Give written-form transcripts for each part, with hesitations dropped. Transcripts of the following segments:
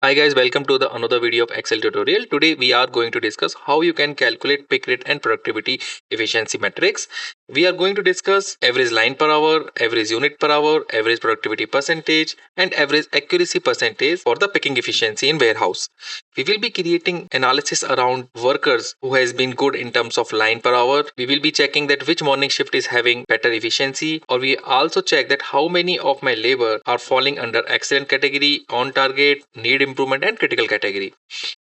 Hi guys, welcome to the another video of Excel tutorial. Today we are going to discuss how you can calculate pick rate and productivity efficiency metrics. We are going to discuss average line per hour, average unit per hour, average productivity percentage and average accuracy percentage for the picking efficiency in warehouse. We will be creating analysis around workers who has been good in terms of line per hour. We will be checking that which morning shift is having better efficiency, or we also check that how many of my labor are falling under excellent category, on target, need improvement and critical category.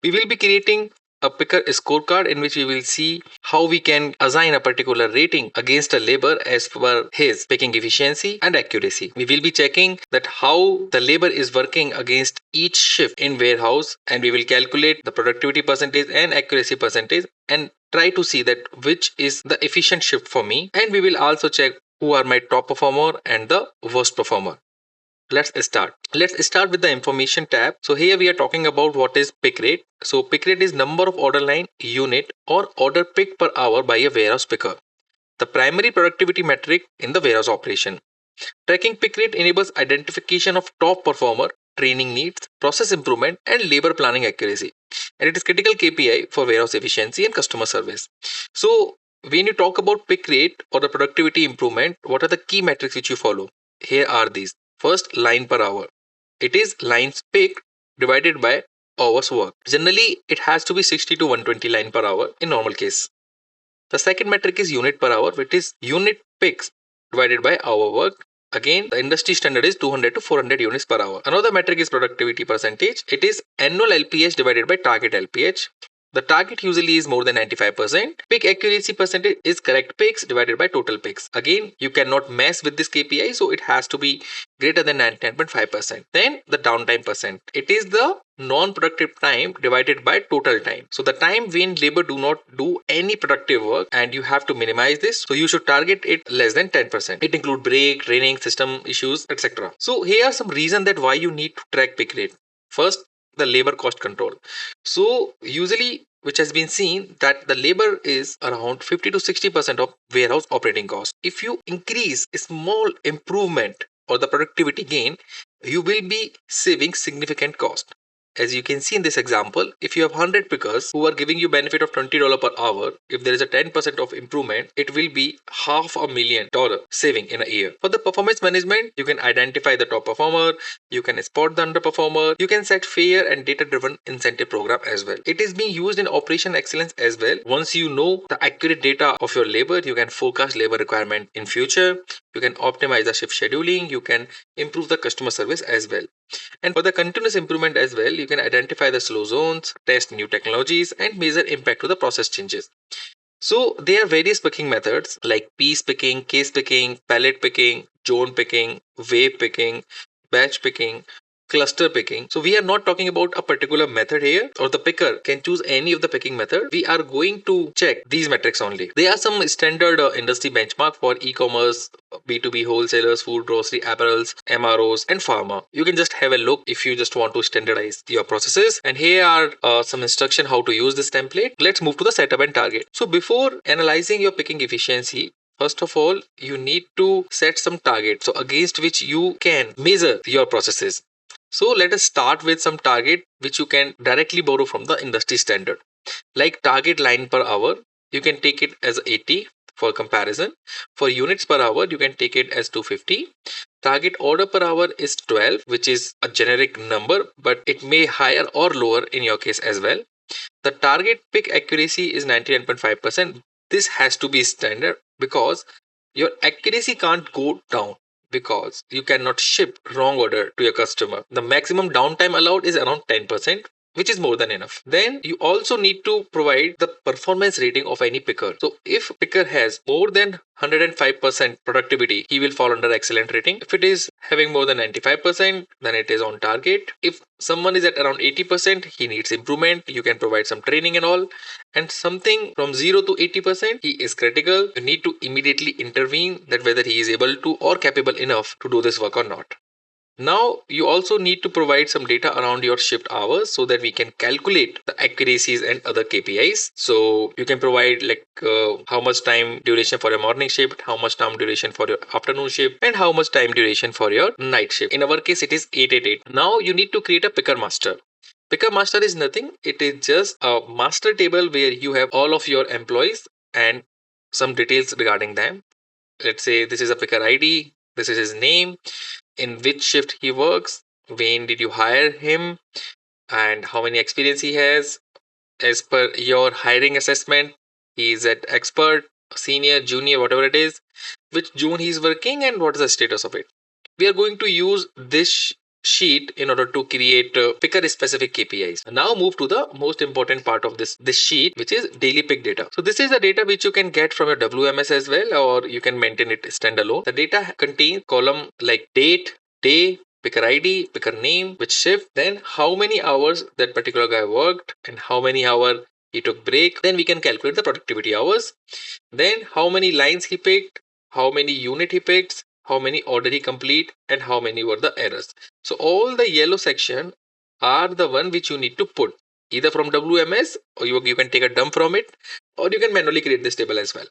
We will be creating a picker scorecard in which we will see how we can assign a particular rating against a labor as per his picking efficiency and accuracy. We will be checking that how the labor is working against each shift in warehouse, and we will calculate the productivity percentage and accuracy percentage and try to see that which is the efficient shift for me, and we will also check who are my top performer and the worst performer. Let's start with the information tab. So here we are talking about what is pick rate. So pick rate is number of order line unit or order picked per hour by a warehouse picker, the primary productivity metric in the warehouse operation. Tracking pick rate enables identification of top performer, training needs, process improvement and labor planning accuracy, and it is critical KPI for warehouse efficiency and customer service. So when you talk about pick rate or the productivity improvement, what are the key metrics which you follow? Here are these. First, line per hour. It is lines picked divided by hours worked. Generally, it has to be 60 to 120 line per hour in normal case. The second metric is unit per hour, which is unit picks divided by hour worked. Again, the industry standard is 200 to 400 units per hour. Another metric is productivity percentage. It is annual LPH divided by target LPH. The target usually is more than 95%. Pick accuracy percentage is correct picks divided by total picks. Again, you cannot mess with this KPI, so it has to be greater than 99.5%. Then the downtime percent. It is the non-productive time divided by total time. So the time when labor do not do any productive work, and you have to minimize this. So you should target it less than 10%. It include break, training, system issues, etc. So here are some reasons that why you need to track pick rate. First, the labor cost control. So usually which has been seen that the labor is around 50 to 60% of warehouse operating cost. If you increase a small improvement or the productivity gain, you will be saving significant cost. As you can see in this example, if you have 100 pickers who are giving you benefit of $20 per hour, if there is a 10% of improvement, it will be $500,000 saving in a year. For the performance management, you can identify the top performer, you can spot the underperformer, you can set fair and data driven incentive program as well. It is being used in operation excellence as well. Once you know the accurate data of your labor, you can forecast labor requirement in future, you can optimize the shift scheduling, you can improve the customer service as well. And for the continuous improvement as well, you can identify the slow zones, test new technologies, and measure impact to the process changes. So there are various picking methods like piece picking, case picking, pallet picking, zone picking, wave picking, batch picking, cluster picking. So we are not talking about a particular method here, or the picker can choose any of the picking method. We are going to check these metrics only. There are some standard industry benchmark for e-commerce, B2B wholesalers, food, grocery, apparels, MROs, and pharma. You can just have a look if you just want to standardize your processes. And here are some instruction how to use this template. Let's move to the setup and target. So before analyzing your picking efficiency, first of all, you need to set some target, so against which you can measure your processes. So let us start with some target which you can directly borrow from the industry standard. Like target line per hour, you can take it as 80 for comparison. For units per hour, you can take it as 250. Target order per hour is 12, which is a generic number, but it may higher or lower in your case as well. The target pick accuracy is 99.5%. This has to be standard because your accuracy can't go down, because you cannot ship wrong order to your customer. The maximum downtime allowed is around 10%, which is more than enough. Then you also need to provide the performance rating of any picker. So if picker has more than 105% productivity, he will fall under excellent rating. If it is having more than 95%, then it is on target. If someone is at around 80%, he needs improvement. You can provide some training and all. And something from 0 to 80%, he is critical. You need to immediately intervene that whether he is able to or capable enough to do this work or not. Now you also need to provide some data around your shift hours so that we can calculate the accuracies and other KPIs. So you can provide like how much time duration for your morning shift, how much time duration for your afternoon shift, and how much time duration for your night shift. In our case, it is 888. Now you need to create a picker master. Picker master is nothing. It is just a master table where you have all of your employees and some details regarding them. Let's say this is a picker ID, this is his name, in which shift he works, when did you hire him, and how many experience he has. As per your hiring assessment, he is at expert, senior, junior, whatever it is, which zone he is working, and what is the status of it. We are going to use this sheet in order to create picker specific KPIs. Now move to the most important part of this sheet, which is daily pick data. So this is the data which you can get from your WMS as well, or you can maintain it standalone. The data contains column like date, day, picker ID, picker name, which shift, then how many hours that particular guy worked and how many hour he took break. Then we can calculate the productivity hours. Then how many lines he picked, how many unit he picked, how many order he complete, and how many were the errors. So all the yellow section are the one which you need to put either from WMS, or you can take a dump from it, or you can manually create this table as well.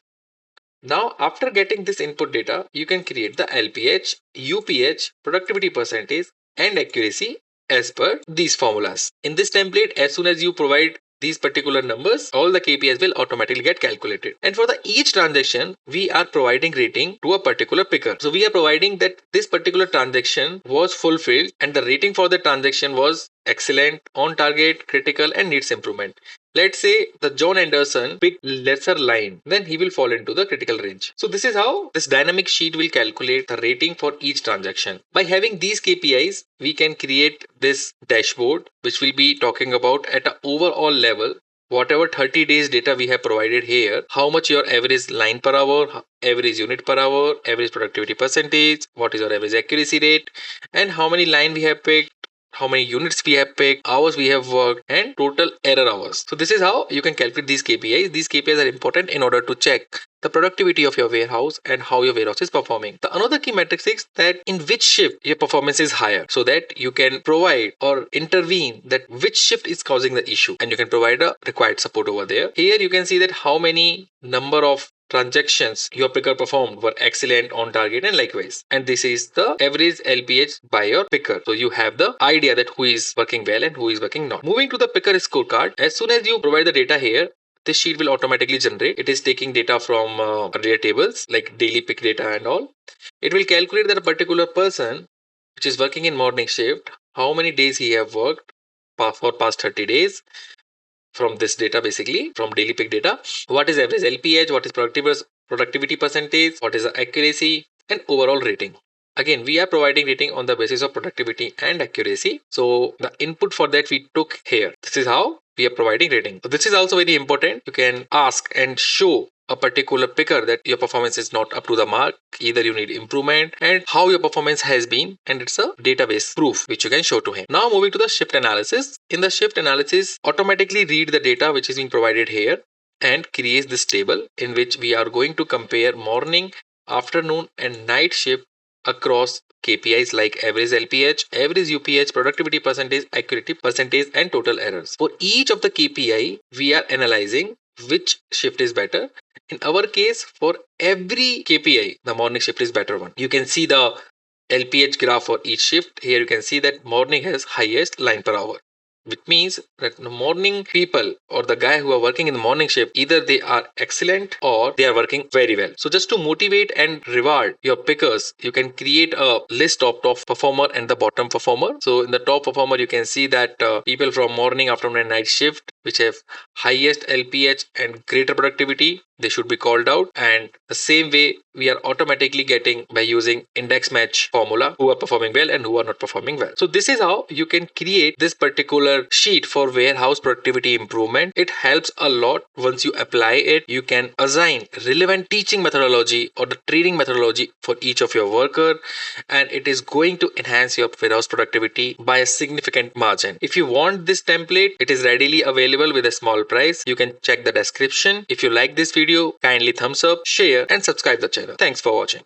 Now, after getting this input data, you can create the LPH, UPH, productivity percentage, and accuracy as per these formulas. In this template, as soon as you provide these particular numbers, all the KPIs will automatically get calculated. And for the each transaction, we are providing rating to a particular picker. So we are providing that this particular transaction was fulfilled and the rating for the transaction was excellent, on target, critical, and needs improvement. Let's say the John Anderson picked lesser line, then he will fall into the critical range. So this is how this dynamic sheet will calculate the rating for each transaction. By having these KPIs, we can create this dashboard, which will be talking about at an overall level whatever 30 days data we have provided here, how much your average line per hour, average unit per hour, average productivity percentage, what is your average accuracy rate, and how many line we have picked, how many units we have picked, hours we have worked, and total error hours. So this is how you can calculate these KPIs. These KPIs are important in order to check the productivity of your warehouse and how your warehouse is performing. The another key metric is that in which shift your performance is higher, so that you can provide or intervene that which shift is causing the issue, and you can provide a required support over there. Here you can see that how many number of transactions your picker performed were excellent, on target, and likewise. And this is the average LPH by your picker. So you have the idea that who is working well and who is working not. Moving to the picker scorecard, as soon as you provide the data here, this sheet will automatically generate. It is taking data from earlier tables like daily pick data and all. It will calculate that a particular person which is working in morning shift, how many days he have worked for past 30 days, from this data, basically from daily pick data. What is average LPH, what is productivity percentage, what is the accuracy, and overall rating. Again, we are providing rating on the basis of productivity and accuracy. So the input for that we took here. This is how we are providing rating. So this is also very important. You can ask and show a particular picker that your performance is not up to the mark, either you need improvement, and how your performance has been, and it's a database proof which you can show to him. Now moving to the shift analysis. In the shift analysis, automatically read the data which is being provided here and create this table in which we are going to compare morning, afternoon, and night shift across KPIs like average LPH, average UPH, productivity percentage, accuracy percentage, and total errors. For each of the KPI, we are analyzing which shift is better. In our case, for every KPI, the morning shift is better one. You can see the LPH graph for each shift. Here you can see that morning has highest line per hour, which means that the morning people or the guy who are working in the morning shift, either they are excellent or they are working very well. So just to motivate and reward your pickers, you can create a list of top performer and the bottom performer. So in the top performer, you can see that people from morning, afternoon, and night shift which have highest LPH and greater productivity, they should be called out. And the same way we are automatically getting by using index match formula who are performing well and who are not performing well. So this is how you can create this particular sheet for warehouse productivity improvement. It helps a lot. Once you apply it, you can assign relevant teaching methodology or the training methodology for each of your worker, and it is going to enhance your warehouse productivity by a significant margin. If you want this template, it is readily available with a small price. You can check the description. If you like this video, kindly thumbs up, share, and subscribe the channel. Thanks for watching.